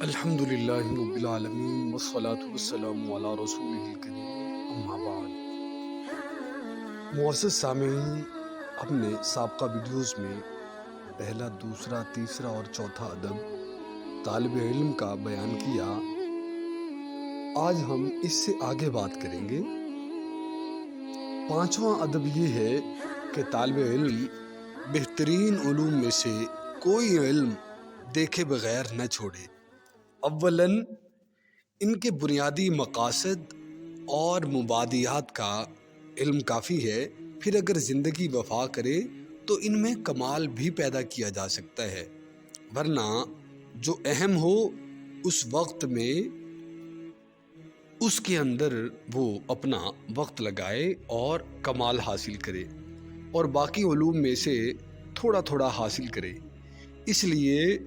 الحمدللہ رب العالمین والصلاة والسلام علی رسولہ الکریم اما بعد۔ معزز سامعین، ہم نے سابقہ ویڈیوز میں پہلا، دوسرا، تیسرا اور چوتھا ادب طالب علم کا بیان کیا۔ آج ہم اس سے آگے بات کریں گے۔ پانچواں ادب یہ ہے کہ طالب علم بہترین علوم میں سے کوئی علم دیکھے بغیر نہ چھوڑے۔ اولاً ان کے بنیادی مقاصد اور مبادیات کا علم کافی ہے، پھر اگر زندگی وفا کرے تو ان میں کمال بھی پیدا کیا جا سکتا ہے، ورنہ جو اہم ہو اس وقت میں اس کے اندر وہ اپنا وقت لگائے اور کمال حاصل کرے، اور باقی علوم میں سے تھوڑا تھوڑا حاصل کرے، اس لیے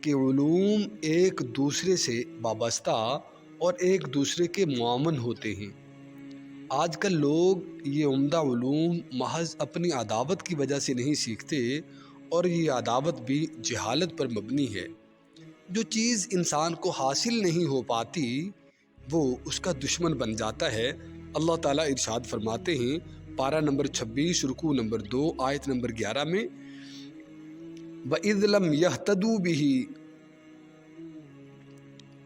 کہ علوم ایک دوسرے سے وابستہ اور ایک دوسرے کے معاون ہوتے ہیں۔ آج کل لوگ یہ عمدہ علوم محض اپنی عداوت کی وجہ سے نہیں سیکھتے، اور یہ عداوت بھی جہالت پر مبنی ہے۔ جو چیز انسان کو حاصل نہیں ہو پاتی وہ اس کا دشمن بن جاتا ہے۔ اللہ تعالیٰ ارشاد فرماتے ہیں پارہ نمبر 26 رکوع نمبر 2 آیت نمبر 11 میں، وَإِذْ لَمْ يَهْتَدُوا بِهِ،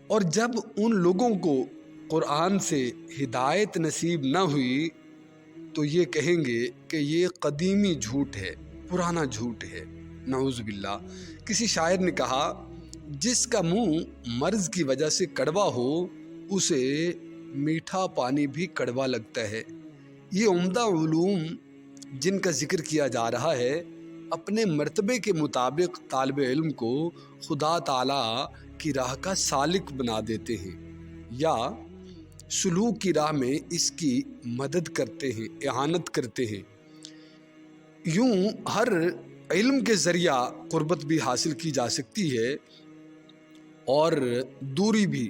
اور جب ان لوگوں کو قرآن سے ہدایت نصیب نہ ہوئی تو یہ کہیں گے کہ یہ قدیمی جھوٹ ہے، پرانا جھوٹ ہے، نعوذ باللہ۔ کسی شاعر نے کہا، جس کا منہ مرض کی وجہ سے کڑوا ہو اسے میٹھا پانی بھی کڑوا لگتا ہے۔ یہ عمدہ علوم جن کا ذکر کیا جا رہا ہے اپنے مرتبے کے مطابق طالب علم کو خدا تعالیٰ کی راہ کا سالک بنا دیتے ہیں، یا سلوک کی راہ میں اس کی مدد کرتے ہیں، اعانت کرتے ہیں۔ یوں ہر علم کے ذریعہ قربت بھی حاصل کی جا سکتی ہے اور دوری بھی۔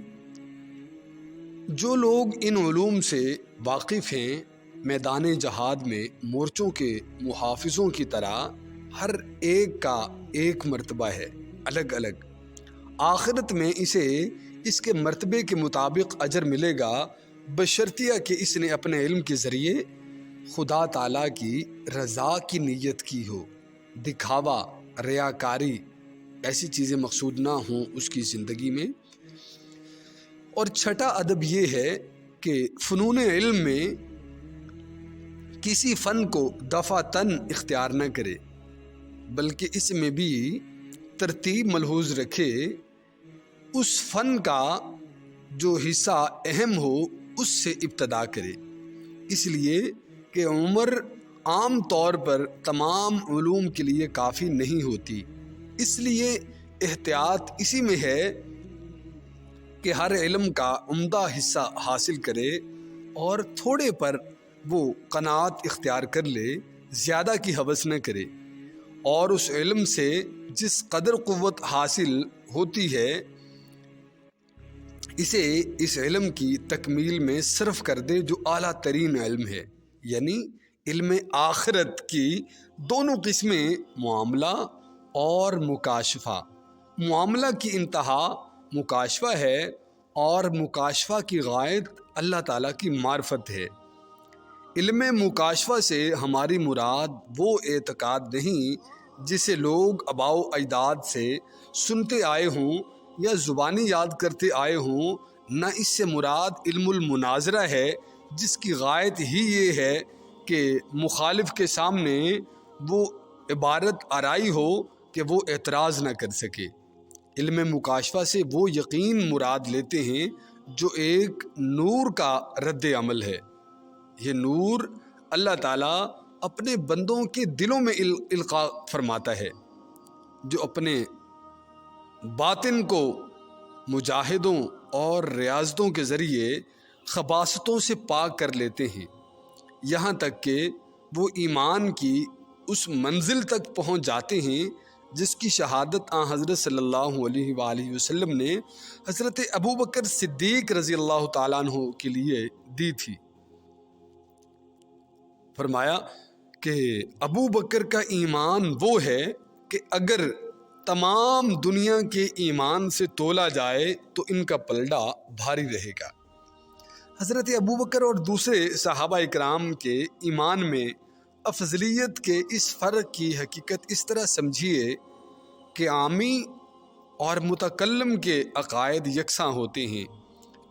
جو لوگ ان علوم سے واقف ہیں میدان جہاد میں مورچوں کے محافظوں کی طرح ہر ایک کا ایک مرتبہ ہے، الگ الگ۔ آخرت میں اسے اس کے مرتبے کے مطابق اجر ملے گا، بشرطیہ کہ اس نے اپنے علم کے ذریعے خدا تعالیٰ کی رضا کی نیت کی ہو، دکھاوا، ریاکاری ایسی چیزیں مقصود نہ ہوں اس کی زندگی میں۔ اور چھٹا ادب یہ ہے کہ فنون علم میں کسی فن کو دفعتاً اختیار نہ کرے، بلکہ اس میں بھی ترتیب ملحوظ رکھے۔ اس فن کا جو حصہ اہم ہو اس سے ابتدا کرے، اس لیے کہ عمر عام طور پر تمام علوم کے لیے کافی نہیں ہوتی۔ اس لیے احتیاط اسی میں ہے کہ ہر علم کا عمدہ حصہ حاصل کرے اور تھوڑے پر وہ قناعت اختیار کر لے، زیادہ کی ہوس نہ کرے، اور اس علم سے جس قدر قوت حاصل ہوتی ہے اسے اس علم کی تکمیل میں صرف کر دے جو اعلیٰ ترین علم ہے، یعنی علم آخرت کی دونوں قسمیں، معاملہ اور مکاشفہ۔ معاملہ کی انتہا مکاشفہ ہے اور مکاشفہ کی غایت اللہ تعالیٰ کی معرفت ہے۔ علم مکاشفہ سے ہماری مراد وہ اعتقاد نہیں جسے لوگ آباء و اجداد سے سنتے آئے ہوں یا زبانی یاد کرتے آئے ہوں، نہ اس سے مراد علم المناظرہ ہے جس کی غایت ہی یہ ہے کہ مخالف کے سامنے وہ عبارت آرائی ہو کہ وہ اعتراض نہ کر سکے۔ علم مکاشفہ سے وہ یقین مراد لیتے ہیں جو ایک نور کا رد عمل ہے۔ یہ نور اللہ تعالیٰ اپنے بندوں کے دلوں میں القاء فرماتا ہے، جو اپنے باطن کو مجاہدوں اور ریاضتوں کے ذریعے خباثتوں سے پاک کر لیتے ہیں، یہاں تک کہ وہ ایمان کی اس منزل تک پہنچ جاتے ہیں جس کی شہادت حضرت صلی اللہ علیہ وآلہ وسلم نے حضرت ابو بکر صدیق رضی اللہ تعالیٰ عنہ کے لیے دی تھی۔ فرمایا کہ ابو بکر کا ایمان وہ ہے کہ اگر تمام دنیا کے ایمان سے تولا جائے تو ان کا پلڑا بھاری رہے گا۔ حضرت ابوبکر اور دوسرے صحابہ اکرام کے ایمان میں افضلیت کے اس فرق کی حقیقت اس طرح سمجھیے کہ عامی اور متکلم کے عقائد یکساں ہوتے ہیں،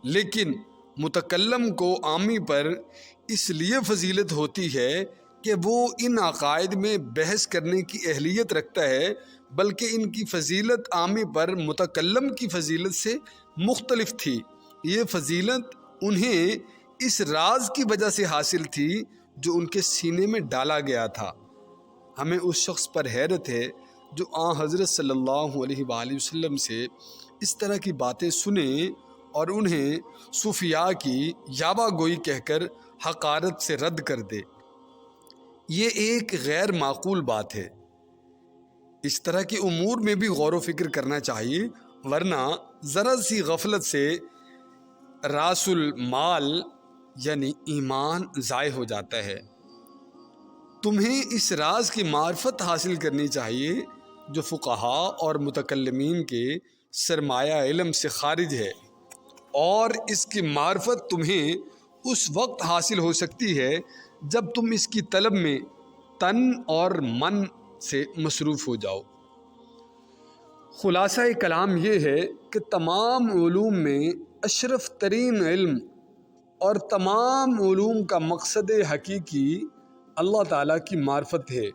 لیکن متکلم کو عامی پر اس لیے فضیلت ہوتی ہے کہ وہ ان عقائد میں بحث کرنے کی اہلیت رکھتا ہے، بلکہ ان کی فضیلت عامی پر متکلم کی فضیلت سے مختلف تھی۔ یہ فضیلت انہیں اس راز کی وجہ سے حاصل تھی جو ان کے سینے میں ڈالا گیا تھا۔ ہمیں اس شخص پر حیرت ہے جو حضرت صلی اللہ علیہ وآلہ وسلم سے اس طرح کی باتیں سنیں اور انہیں صوفیاء کی یابا گوئی کہہ کر حقارت سے رد کر دے۔ یہ ایک غیر معقول بات ہے۔ اس طرح کے امور میں بھی غور و فکر کرنا چاہیے، ورنہ ذرا سی غفلت سے راس المال یعنی ایمان ضائع ہو جاتا ہے۔ تمہیں اس راز کی معرفت حاصل کرنی چاہیے جو فقہاء اور متکلمین کے سرمایہ علم سے خارج ہے، اور اس کی معرفت تمہیں اس وقت حاصل ہو سکتی ہے جب تم اس کی طلب میں تن اور من سے مصروف ہو جاؤ۔ خلاصہ کلام یہ ہے کہ تمام علوم میں اشرف ترین علم اور تمام علوم کا مقصد حقیقی اللہ تعالیٰ کی معرفت ہے۔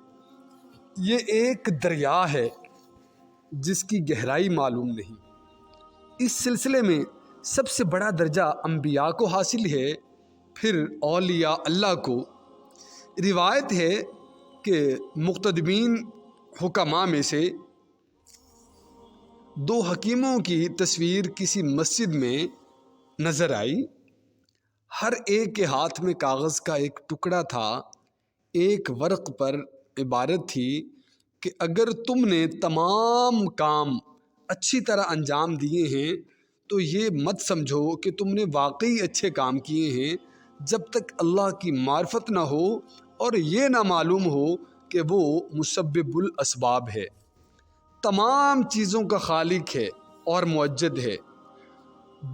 یہ ایک دریا ہے جس کی گہرائی معلوم نہیں۔ اس سلسلے میں سب سے بڑا درجہ انبیاء کو حاصل ہے، پھر اولیاء اللہ کو۔ روایت ہے کہ مقتدمین حکماء میں سے دو حکیموں کی تصویر کسی مسجد میں نظر آئی۔ ہر ایک کے ہاتھ میں کاغذ کا ایک ٹکڑا تھا۔ ایک ورق پر عبارت تھی کہ اگر تم نے تمام کام اچھی طرح انجام دیے ہیں تو یہ مت سمجھو کہ تم نے واقعی اچھے کام کیے ہیں جب تک اللہ کی معرفت نہ ہو اور یہ نہ معلوم ہو کہ وہ مسبب الاسباب ہے، تمام چیزوں کا خالق ہے اور موجد ہے۔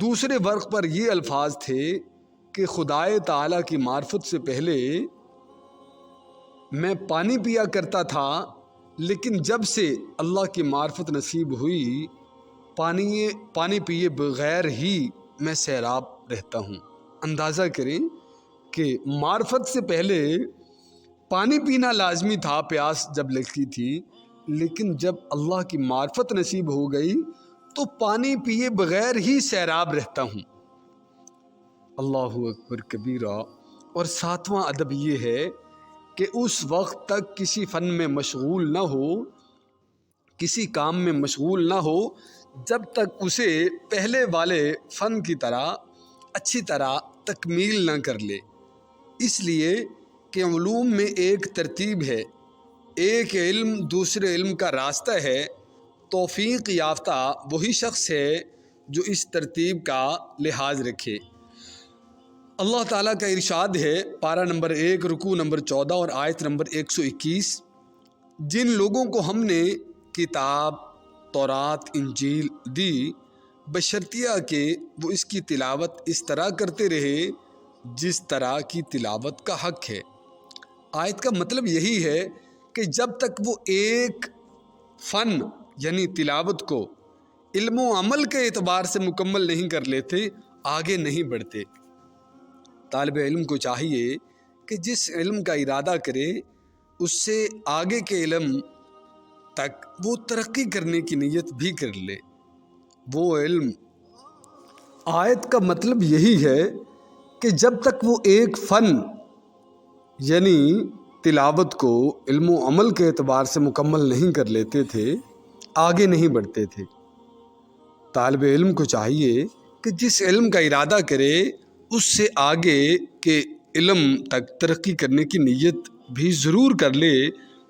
دوسرے ورق پر یہ الفاظ تھے کہ خدائے تعالیٰ کی معرفت سے پہلے میں پانی پیا کرتا تھا، لیکن جب سے اللہ کی معرفت نصیب ہوئی پانی پیے بغیر ہی میں سیراب رہتا ہوں۔ اندازہ کریں کہ معرفت سے پہلے پانی پینا لازمی تھا پیاس جب لگتی تھی، لیکن جب اللہ کی معرفت نصیب ہو گئی تو پانی پیے بغیر ہی سیراب رہتا ہوں۔ اللہ اکبر کبیرہ۔ اور ساتواں ادب یہ ہے کہ اس وقت تک کسی فن میں مشغول نہ ہو، کسی کام میں مشغول نہ ہو جب تک اسے پہلے والے فن کی طرح اچھی طرح تکمیل نہ کر لے، اس لیے کہ علوم میں ایک ترتیب ہے، ایک علم دوسرے علم کا راستہ ہے۔ توفیق یافتہ وہی شخص ہے جو اس ترتیب کا لحاظ رکھے۔ اللہ تعالیٰ کا ارشاد ہے، پارہ نمبر 1 رکوع نمبر 14 اور آیت نمبر 121، جن لوگوں کو ہم نے کتاب تورات انجیل دی بشرطیہ کہ وہ اس کی تلاوت اس طرح کرتے رہے جس طرح کی تلاوت کا حق ہے۔ آیت کا مطلب یہی ہے کہ جب تک وہ ایک فن یعنی تلاوت کو علم و عمل کے اعتبار سے مکمل نہیں کر لیتے، آگے نہیں بڑھتے۔ طالب علم کو چاہیے کہ جس علم کا ارادہ کرے اس سے آگے کے علم تک وہ ترقی کرنے کی نیت بھی کر لے۔ وہ علم، آیت کا مطلب یہی ہے کہ جب تک وہ ایک فن یعنی تلاوت کو علم و عمل کے اعتبار سے مکمل نہیں کر لیتے تھے، آگے نہیں بڑھتے تھے۔ طالب علم کو چاہیے کہ جس علم کا ارادہ کرے اس سے آگے کے علم تک ترقی کرنے کی نیت بھی ضرور کر لے۔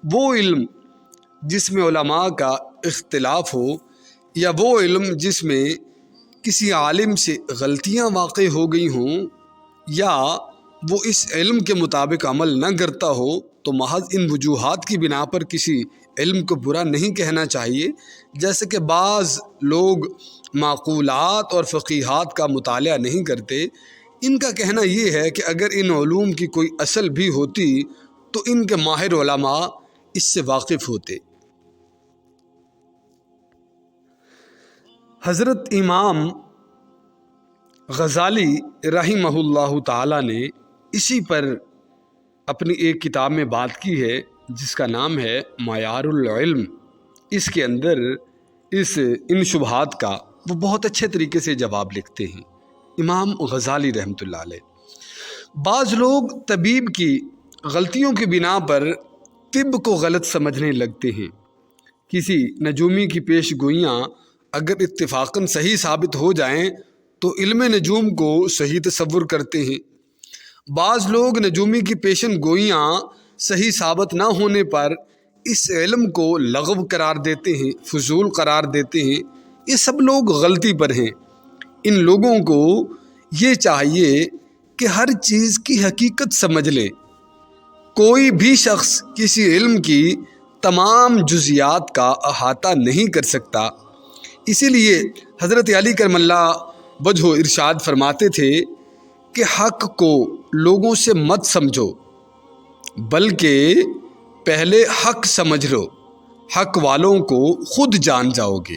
وہ علم جس میں علماء کا اختلاف ہو، یا وہ علم جس میں کسی عالم سے غلطیاں واقع ہو گئی ہوں، یا وہ اس علم کے مطابق عمل نہ کرتا ہو، تو محض ان وجوہات کی بنا پر کسی علم کو برا نہیں کہنا چاہیے، جیسے کہ بعض لوگ معقولات اور فقیہات کا مطالعہ نہیں کرتے، ان کا کہنا یہ ہے کہ اگر ان علوم کی کوئی اصل بھی ہوتی تو ان کے ماہر علماء اس سے واقف ہوتے۔ حضرت امام غزالی رحمہ اللہ تعالی نے اسی پر اپنی ایک کتاب میں بات کی ہے جس کا نام ہے معیار العلم۔ اس کے اندر ان شبہات کا وہ بہت اچھے طریقے سے جواب لکھتے ہیں امام غزالی رحمۃ اللہ علیہ۔ بعض لوگ طبیب کی غلطیوں کی بنا پر طب کو غلط سمجھنے لگتے ہیں۔ کسی نجومی کی پیش گوئیاں اگر اتفاقاً صحیح ثابت ہو جائیں تو علم نجوم کو صحیح تصور کرتے ہیں۔ بعض لوگ نجومی کی پیشن گوئیاں صحیح ثابت نہ ہونے پر اس علم کو لغو قرار دیتے ہیں، فضول قرار دیتے ہیں۔ یہ سب لوگ غلطی پر ہیں۔ ان لوگوں کو یہ چاہیے کہ ہر چیز کی حقیقت سمجھ لے۔ کوئی بھی شخص کسی علم کی تمام جزیات کا احاطہ نہیں کر سکتا۔ اسی لیے حضرت علی کرم اللہ وجہہ ارشاد فرماتے تھے کہ حق کو لوگوں سے مت سمجھو بلکہ پہلے حق سمجھ لو، حق والوں کو خود جان جاؤ گے۔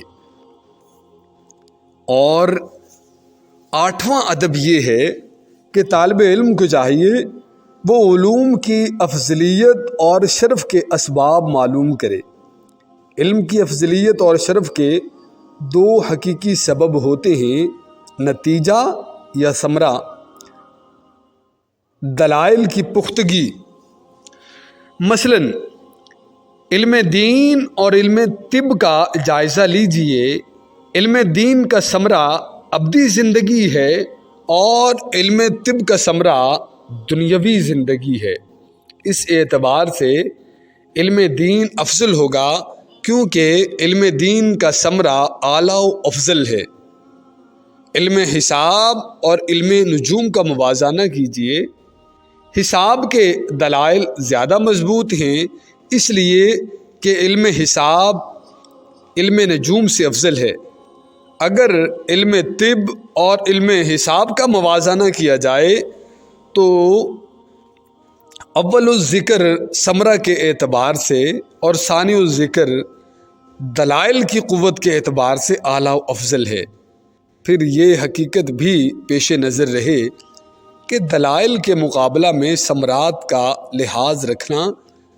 اور 8واں ادب یہ ہے کہ طالب علم کو چاہیے وہ علوم کی افضلیت اور شرف کے اسباب معلوم کرے۔ علم کی افضلیت اور شرف کے 2 حقیقی سبب ہوتے ہیں، نتیجہ یا ثمرہ۔ دلائل کی پختگی، مثلاً علم دین اور علم طب کا جائزہ لیجئے۔ علم دین کا ثمرہ ابدی زندگی ہے اور علم طب کا ثمرہ دنیاوی زندگی ہے۔ اس اعتبار سے علم دین افضل ہوگا کیونکہ علم دین کا ثمرہ اعلیٰ و افضل ہے۔ علم حساب اور علم نجوم کا موازنہ کیجئے۔ حساب کے دلائل زیادہ مضبوط ہیں اس لیے کہ علم حساب علم نجوم سے افضل ہے۔ اگر علم طب اور علم حساب کا موازنہ کیا جائے تو اول الذکر ثمرہ کے اعتبار سے اور ثانی الذکر دلائل کی قوت کے اعتبار سے اعلیٰ و افضل ہے۔ پھر یہ حقیقت بھی پیش نظر رہے کہ دلائل کے مقابلہ میں ثمرات کا لحاظ رکھنا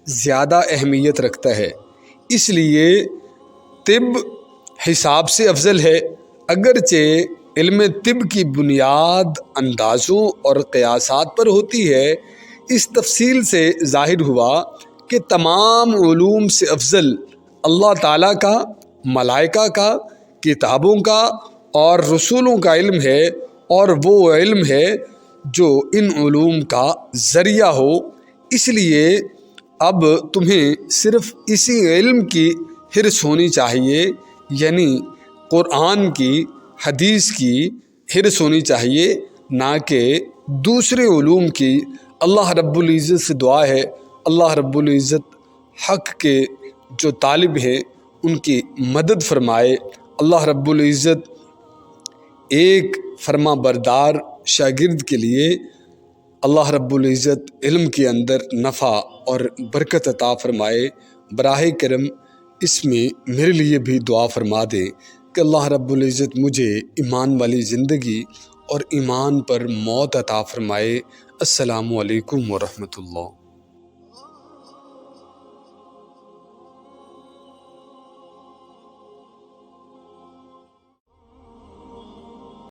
زیادہ اہمیت رکھتا ہے، اس لیے طب حساب سے افضل ہے۔ اگرچہ علم طب کی بنیاد اندازوں اور قیاسات پر ہوتی ہے، اس تفصیل سے ظاہر ہوا کہ تمام علوم سے افضل اللہ تعالیٰ کا، ملائکہ کا، کتابوں کا اور رسولوں کا علم ہے، اور وہ علم ہے جو ان علوم کا ذریعہ ہو۔ اس لیے اب تمہیں صرف اسی علم کی حرص ہونی چاہیے، یعنی قرآن کی، حدیث کی حرص ہونی چاہیے، نہ کہ دوسرے علوم کی۔ اللہ رب العزت سے دعا ہے اللہ رب العزت حق کے جو طالب ہیں ان کی مدد فرمائے۔ اللہ رب العزت ایک فرما بردار شاگرد کے لیے اللہ رب العزت علم کے اندر نفع اور برکت عطا فرمائے۔ براہ کرم اس میں میرے لیے بھی دعا فرما دیں کہ اللہ رب العزت مجھے ایمان والی زندگی اور ایمان پر موت عطا فرمائے۔ السلام علیکم ورحمۃ اللہ۔